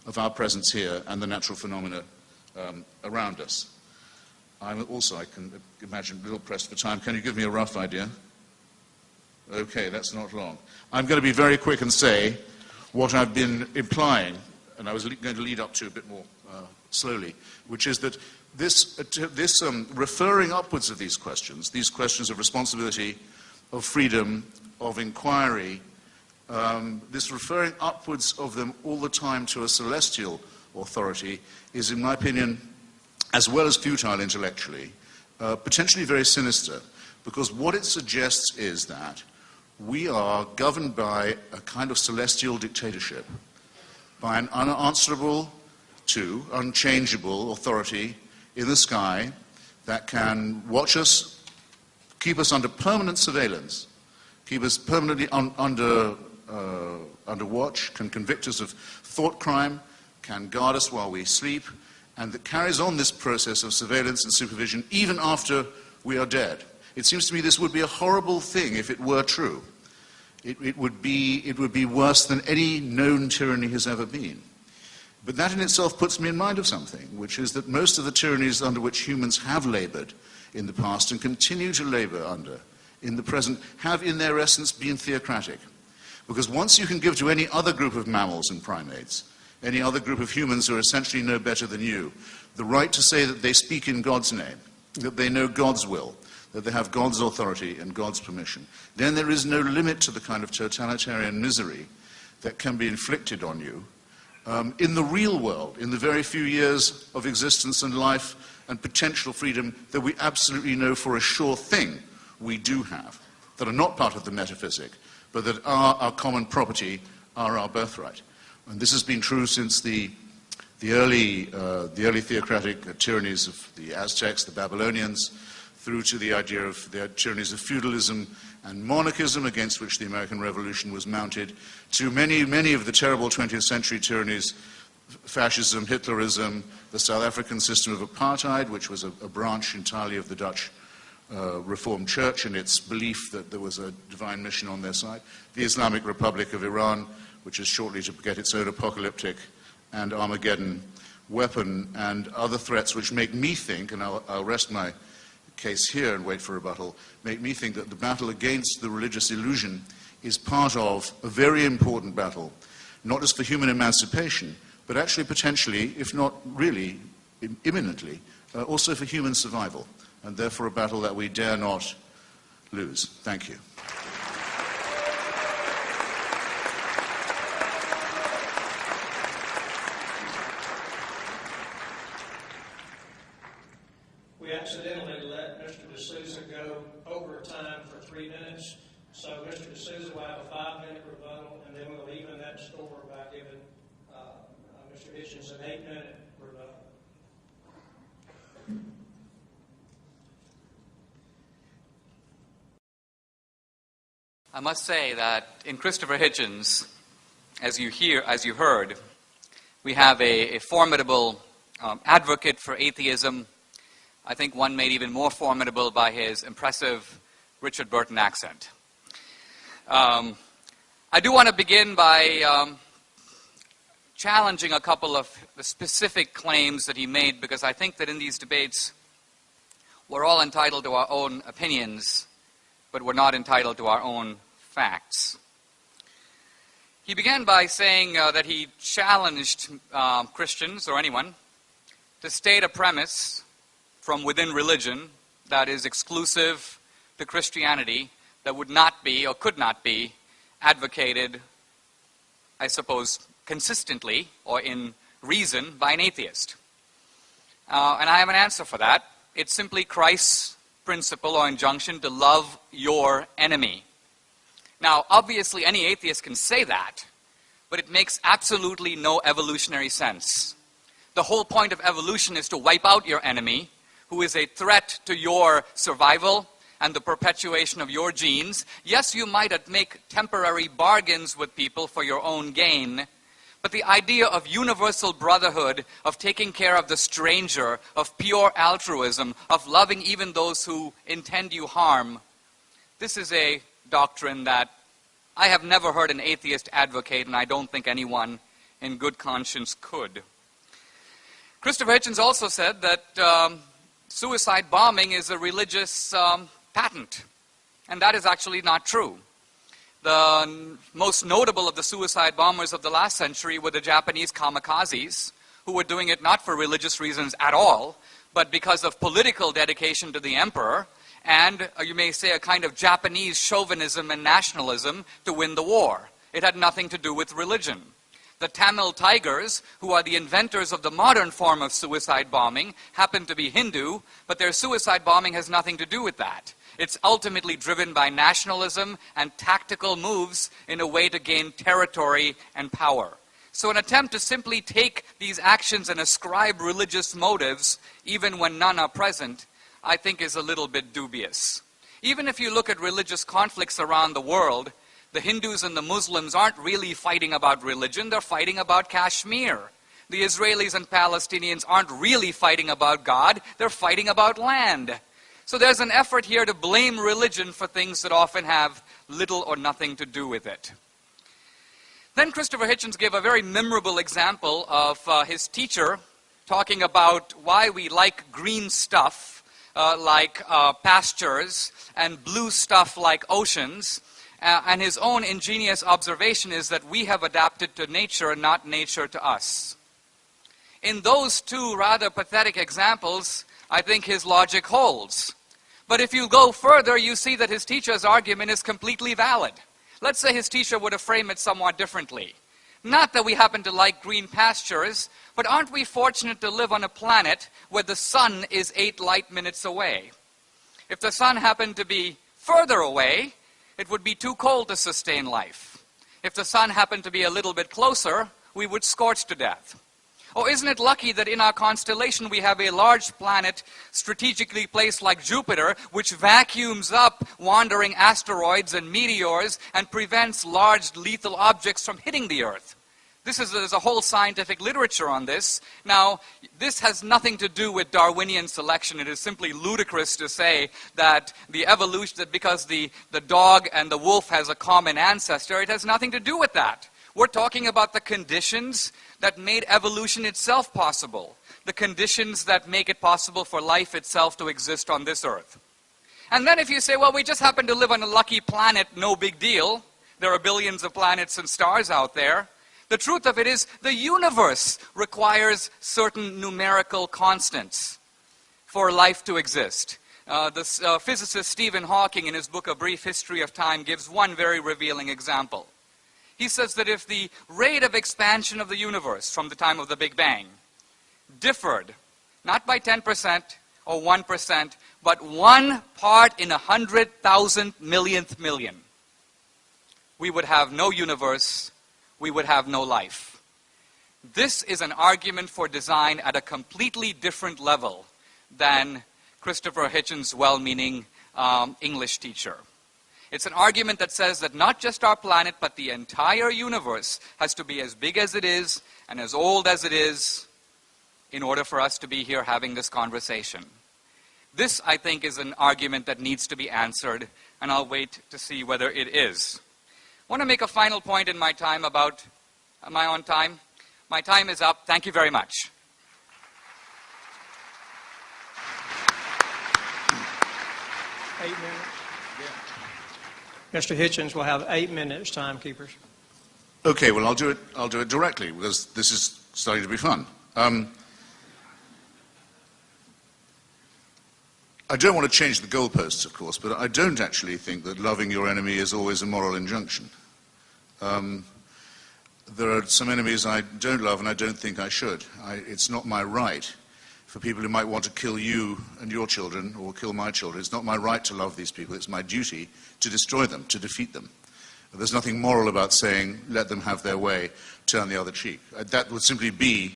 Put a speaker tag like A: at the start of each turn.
A: of our presence here and the natural phenomena around us. I can imagine, a little pressed for time. Can you give me a rough idea? Okay, that's not long. I'm going to be very quick and say what I've been implying, and I was going to lead up to a bit more slowly, which is that this referring upwards of these questions of responsibility, of freedom, of inquiry, this referring upwards of them all the time to a celestial authority is, in my opinion, as well as futile intellectually, potentially very sinister, because what it suggests is that we are governed by a kind of celestial dictatorship, by an unanswerable to unchangeable authority in the sky that can watch us, keep us under permanent surveillance, keep us permanently under watch, can convict us of thought crime, can guard us while we sleep, and that carries on this process of surveillance and supervision even after we are dead. It seems to me this would be a horrible thing if it were true. It would be worse than any known tyranny has ever been. But that in itself puts me in mind of something, which is that most of the tyrannies under which humans have labored in the past and continue to labor under in the present have in their essence been theocratic. Because once you can give to any other group of mammals and primates, any other group of humans who are essentially no better than you, the right to say that they speak in God's name, that they know God's will, that they have God's authority and God's permission, then there is no limit to the kind of totalitarian misery that can be inflicted on you in the real world, in the very few years of existence and life and potential freedom that we absolutely know for a sure thing we do have, that are not part of the metaphysic, but that are our common property, are our birthright. And this has been true since the early theocratic tyrannies of the Aztecs, the Babylonians, through to the idea of the tyrannies of feudalism and monarchism against which the American Revolution was mounted, to many of the terrible 20th century tyrannies, fascism, Hitlerism, the South African system of apartheid, which was a branch entirely of the Dutch Reformed Church and its belief that there was a divine mission on their side, the Islamic Republic of Iran, which is shortly to get its own apocalyptic and Armageddon weapon, and other threats which make me think, and I'll rest my case here and wait for rebuttal, make me think that the battle against the religious illusion is part of a very important battle, not just for human emancipation, but actually potentially, if not really imminently, also for human survival, and therefore a battle that we dare not lose. Thank you.
B: We accidentally let Mr. D'Souza go over time for 3 minutes, so Mr. D'Souza will have a 5-minute rebuttal, and then we'll even that score by giving Mr. Hitchens an 8-minute rebuttal.
C: I must say that in Christopher Hitchens, as you heard, we have a formidable advocate for atheism. I think one made even more formidable by his impressive Richard Burton accent. I do want to begin by challenging a couple of the specific claims that he made, because I think that in these debates we're all entitled to our own opinions, but we're not entitled to our own facts. He began by saying that he challenged Christians, or anyone, to state a premise from within religion that is exclusive to Christianity, that would not be or could not be advocated, I suppose, consistently or in reason by an atheist. And I have an answer for that. It's simply Christ's principle or injunction to love your enemy. Now, obviously, any atheist can say that, but it makes absolutely no evolutionary sense. The whole point of evolution is to wipe out your enemy, who is a threat to your survival and the perpetuation of your genes. Yes, you might make temporary bargains with people for your own gain, but the idea of universal brotherhood, of taking care of the stranger, of pure altruism, of loving even those who intend you harm, this is a doctrine that I have never heard an atheist advocate, and I don't think anyone in good conscience could. Christopher Hitchens also said that suicide bombing is a religious patent, and that is actually not true. The most notable of the suicide bombers of the last century were the Japanese kamikazes, who were doing it not for religious reasons at all, but because of political dedication to the emperor, and you may say a kind of Japanese chauvinism and nationalism to win the war. It had nothing to do with religion. The Tamil Tigers, who are the inventors of the modern form of suicide bombing, happen to be Hindu, but their suicide bombing has nothing to do with that. It's ultimately driven by nationalism and tactical moves in a way to gain territory and power. So an attempt to simply take these actions and ascribe religious motives, even when none are present, I think is a little bit dubious. Even if you look at religious conflicts around the world, the Hindus and the Muslims aren't really fighting about religion, they're fighting about Kashmir. The Israelis and Palestinians aren't really fighting about God, they're fighting about land. So there's an effort here to blame religion for things that often have little or nothing to do with it. Then Christopher Hitchens gave a very memorable example of his teacher talking about why we like green stuff like pastures and blue stuff like oceans. And his own ingenious observation is that we have adapted to nature, not nature to us. In those two rather pathetic examples, I think his logic holds. But if you go further, you see that his teacher's argument is completely valid. Let's say his teacher would have framed it somewhat differently. Not that we happen to like green pastures, but aren't we fortunate to live on a planet where the sun is 8 light minutes away? If the sun happened to be further away, it would be too cold to sustain life. If the sun happened to be a little bit closer, we would scorch to death. Oh, isn't it lucky that in our constellation we have a large planet strategically placed like Jupiter, which vacuums up wandering asteroids and meteors and prevents large lethal objects from hitting the Earth? There's a whole scientific literature on this. Now, this has nothing to do with Darwinian selection. It is simply ludicrous to say that the evolution, that because the dog and the wolf has a common ancestor, it has nothing to do with that. We're talking about the conditions that made evolution itself possible, the conditions that make it possible for life itself to exist on this Earth. And then if you say, well, we just happen to live on a lucky planet, no big deal. There are billions of planets and stars out there. The truth of it is the universe requires certain numerical constants for life to exist. The physicist Stephen Hawking, in his book A Brief History of Time, gives one very revealing example. He says that if the rate of expansion of the universe from the time of the Big Bang differed, not by 10% or 1%, but 1 part in 100,000 millionth million, we would have no universe, we would have no life. This is an argument for design at a completely different level than Christopher Hitchens' well-meaning English teacher. It's an argument that says that not just our planet, but the entire universe has to be as big as it is and as old as it is in order for us to be here having this conversation. This, I think, is an argument that needs to be answered, and I'll wait to see whether it is. I want to make a final point in my time about my own time. My time is up. Thank you very much.
B: Mr. Hitchens will have 8 minutes, timekeepers.
A: Okay, well, I'll do it directly, because this is starting to be fun. I don't want to change the goalposts, of course, but I don't actually think that loving your enemy is always a moral injunction. There are some enemies I don't love, and I don't think I should. It's not my right for people who might want to kill you and your children, or kill my children. It's not my right to love these people. It's my duty to destroy them, to defeat them. There's nothing moral about saying, let them have their way, turn the other cheek. That would simply be